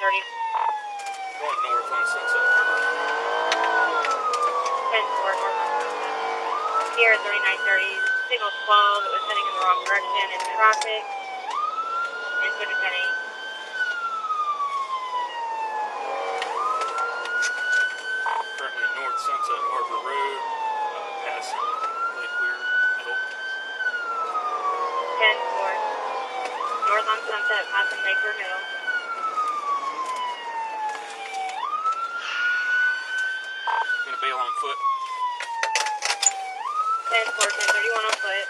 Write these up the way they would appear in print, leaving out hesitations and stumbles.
Going north on Sunset. 10-4 north on Sunset. Here 3930, signal 12, it was heading in the wrong direction in traffic. And switch to 10-8. Currently north Sunset Harbor Road, passing Lake Weir Middle. 10-4. North on Sunset, passing Lake Weir Middle. Gonna bail on foot. 10-4, 1031 on foot.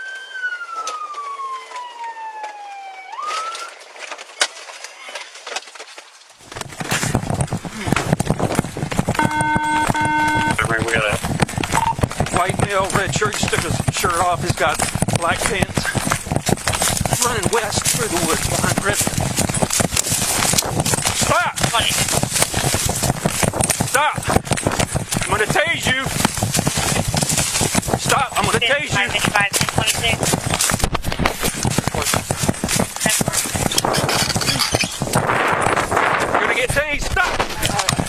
Right, we got a white male, red shirt. He took his shirt off. He's got black pants. Running west through the woods behind Rip. Stop! Stop! I'm gonna tase you. Stop! I'm gonna tase you. 55, 1026. You're gonna get tased. Stop!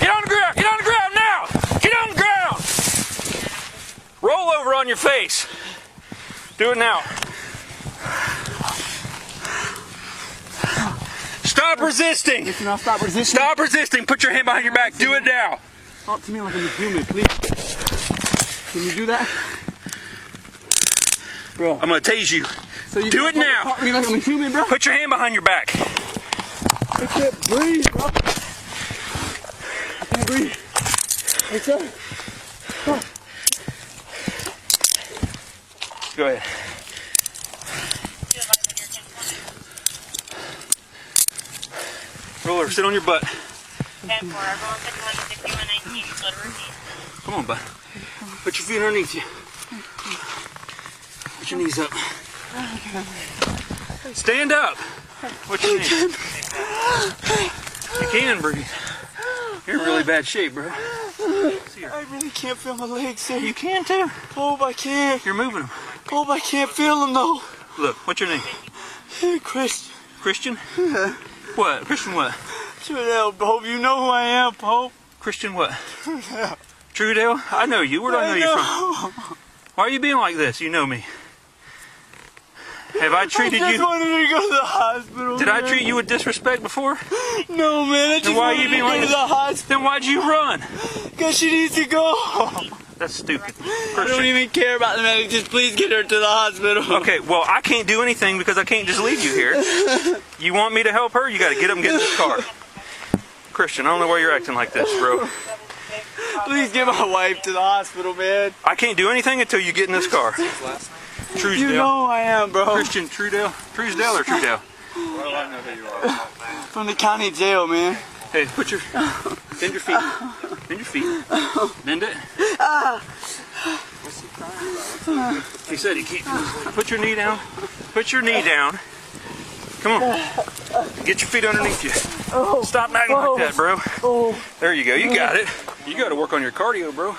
Get on the ground! Get on the ground now! Get on the ground! Roll over on your face. Do it now. Stop resisting! Listen, I'll stop resisting. Stop resisting! Put your hand behind your back. Do it now. Talk to me like I'm a human, please. Can you do that? Bro. I'm gonna tase you. So you do it now. Talk to me like I'm a human, bro. Put your hand behind your back. I can't breathe, bro. I can't breathe. What's up? Go ahead. Roll over. Sit on your butt. 10-4, everyone 51, 61, 19, split routine. Come on, bud. Put your feet underneath you. Put your knees up. Stand up. What's your name? You can breathe. You're in really bad shape, bro. I really can't feel my legs, sir. You can too. Pope, I can't. You're moving them. Pope, I can't feel them, though. Look, what's your name? Christian. Christian? What? Christian what? Trudell, Pope, you know who I am, Pope. Christian what? Trudell? I know you. Where do I know you from? Why are you being like this? You know me. Have I treated you? I just wanted to go to the hospital. Did I treat you with disrespect before? No, man. I just wanted to go to the hospital. Then why'd you run? Because she needs to go. That's stupid. I don't even care about the medic. Just please get her to the hospital. Okay, well, I can't do anything because I can't just leave you here. You want me to help her? You got to get in this car. Christian, I don't know why you're acting like this, bro. Please get my wife to the hospital, man. I can't do anything until you get in this car. Truesdale. You know who I am, bro. Christian Trudell. Truesdale or Trudell? Well, I know who you are. From the county jail, man. Hey, bend your feet. Bend your feet. Bend it. What's he crying about? He said he can't. Put your knee down. Put your knee down. Come on. Get your feet underneath you. Stop acting like that, bro. There you go. You got it. You got to work on your cardio, bro.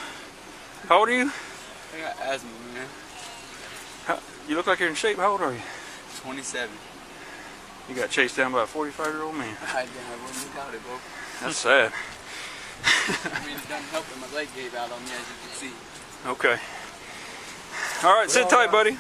How old are you? I got asthma, man. You look like you're in shape. How old are you? 27. You got chased down by a 45-year-old man. I wouldn't doubt it, bro. That's sad. I mean, it doesn't help that my leg gave out on me, as you can see. Okay. All right, sit tight, buddy.